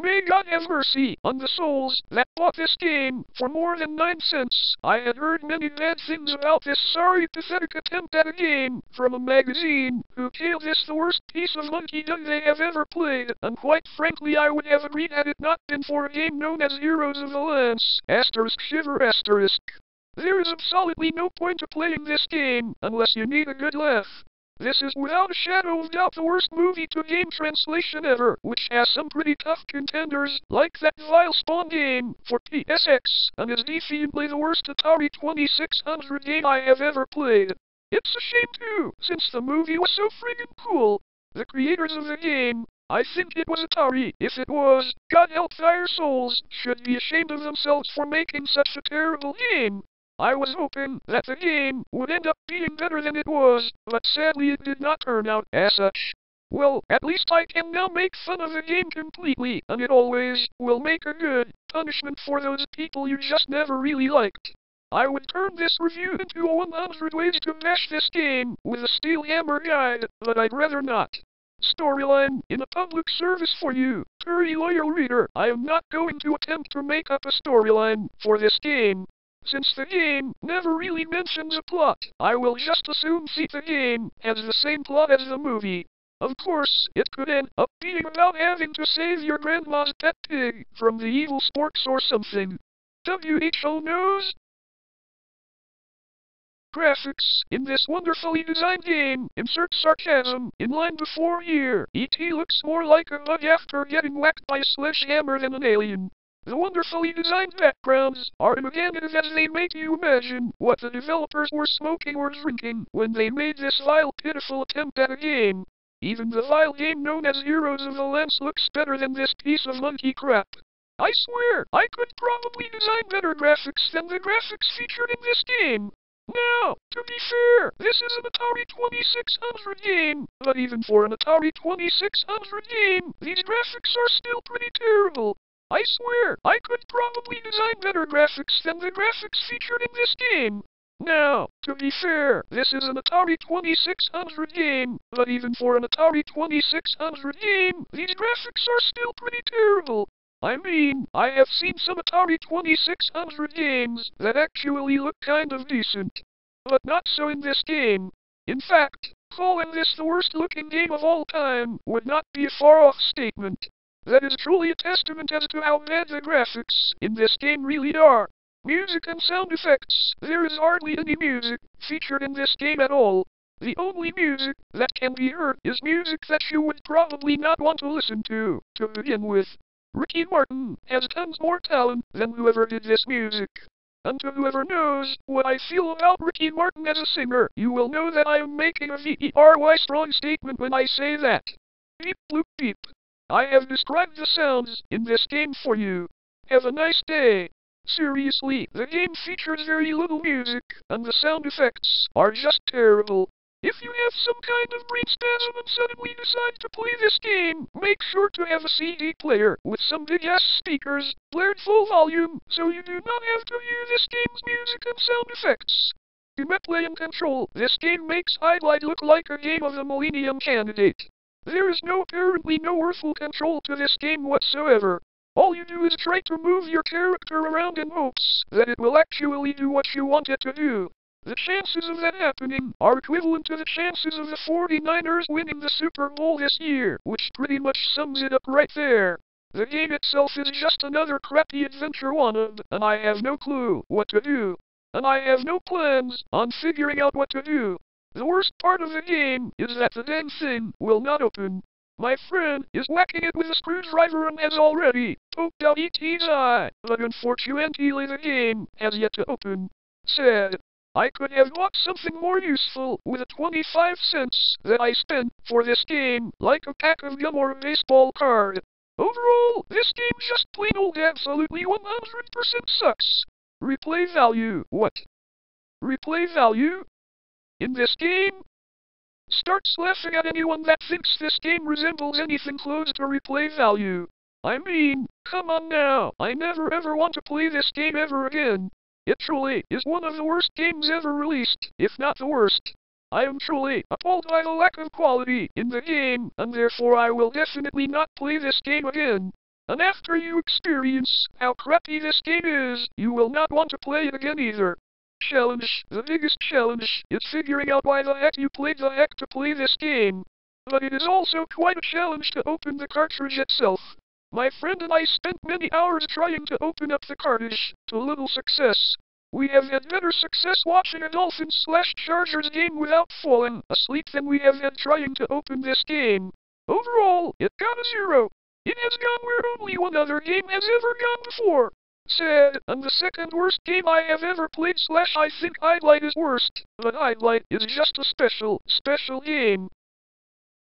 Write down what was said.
May God have mercy on the souls that bought this game for more than 9 cents. I had heard many bad things about this sorry, pathetic attempt at a game from a magazine who called this the worst piece of monkey dog they have ever played, and quite frankly I would have agreed had it not been for a game known as Heroes of the Lance, *shiver***. There is absolutely no point to playing this game unless you need a good laugh. This is without a shadow of doubt the worst movie-to-game translation ever, which has some pretty tough contenders, like that vile Spawn game for PSX, and is defiantly the worst Atari 2600 game I have ever played. It's a shame too, since the movie was so friggin' cool. The creators of the game, I think it was Atari, if it was, God help their souls, should be ashamed of themselves for making such a terrible game. I was hoping that the game would end up being better than it was, but sadly it did not turn out as such. Well, at least I can now make fun of the game completely, and it always will make a good punishment for those people you just never really liked. I would turn this review into a 100 ways to bash this game with a steel hammer guide, but I'd rather not. Storyline, in a public service for you, very loyal reader, I am not going to attempt to make up a storyline for this game. Since the game never really mentions a plot, I will just assume the game has the same plot as the movie. Of course, it could end up being about having to save your grandma's pet pig from the evil sporks or something. WHO knows? Graphics in this wonderfully designed game insert sarcasm in line before here. ET looks more like a bug after getting whacked by a sledgehammer than an alien. The wonderfully designed backgrounds are imaginative as they make you imagine what the developers were smoking or drinking when they made this vile, pitiful attempt at a game. Even the vile game known as Heroes of the Lance looks better than this piece of monkey crap. I swear, I could probably design better graphics than the graphics featured in this game. Now, to be fair, this is an Atari 2600 game, but even for an Atari 2600 game, these graphics are still pretty terrible. I swear, I could probably design better graphics than the graphics featured in this game. Now, to be fair, this is an Atari 2600 game, but even for an Atari 2600 game, these graphics are still pretty terrible. I mean, I have seen some Atari 2600 games that actually look kind of decent. But not so in this game. In fact, calling this the worst looking game of all time would not be a far off statement. That is truly a testament as to how bad the graphics in this game really are. Music and sound effects, there is hardly any music featured in this game at all. The only music that can be heard is music that you would probably not want to listen to begin with. Ricky Martin has tons more talent than whoever did this music. And to whoever knows what I feel about Ricky Martin as a singer, you will know that I am making a very strong statement when I say that. Beep bloop beep. I have described the sounds in this game for you. Have a nice day. Seriously, the game features very little music, and the sound effects are just terrible. If you have some kind of brain spasm and suddenly decide to play this game, make sure to have a CD player with some big-ass speakers, blared full volume, so you do not have to hear this game's music and sound effects. To play and control, this game makes Highlight look like a game of the Millennium Candidate. There is apparently no earthful control to this game whatsoever. All you do is try to move your character around in hopes that it will actually do what you want it to do. The chances of that happening are equivalent to the chances of the 49ers winning the Super Bowl this year, which pretty much sums it up right there. The game itself is just another crappy adventure wannabe, and I have no clue what to do. And I have no plans on figuring out what to do. The worst part of the game is that the damn thing will not open. My friend is whacking it with a screwdriver and has already poked out ET's eye, but unfortunately the game has yet to open. Sad. I could have bought something more useful with the 25 cents that I spent for this game, like a pack of gum or a baseball card. Overall, this game just plain old absolutely 100% sucks. Replay value, what? Replay value? In this game? Starts laughing at anyone that thinks this game resembles anything close to replay value. I mean, come on now, I never ever want to play this game ever again. It truly is one of the worst games ever released, if not the worst. I am truly appalled by the lack of quality in the game, and therefore I will definitely not play this game again. And after you experience how crappy this game is, you will not want to play it again either. Challenge. The biggest challenge is figuring out why the heck you played the heck to play this game. But it is also quite a challenge to open the cartridge itself. My friend and I spent many hours trying to open up the cartridge, to little success. We have had better success watching a Dolphins/Chargers game without falling asleep than we have had trying to open this game. Overall, it got a 0. It has gone where only one other game has ever gone before. Sad, and the second worst game I have ever played / I think Highlight is worst, but Highlight is just a special game.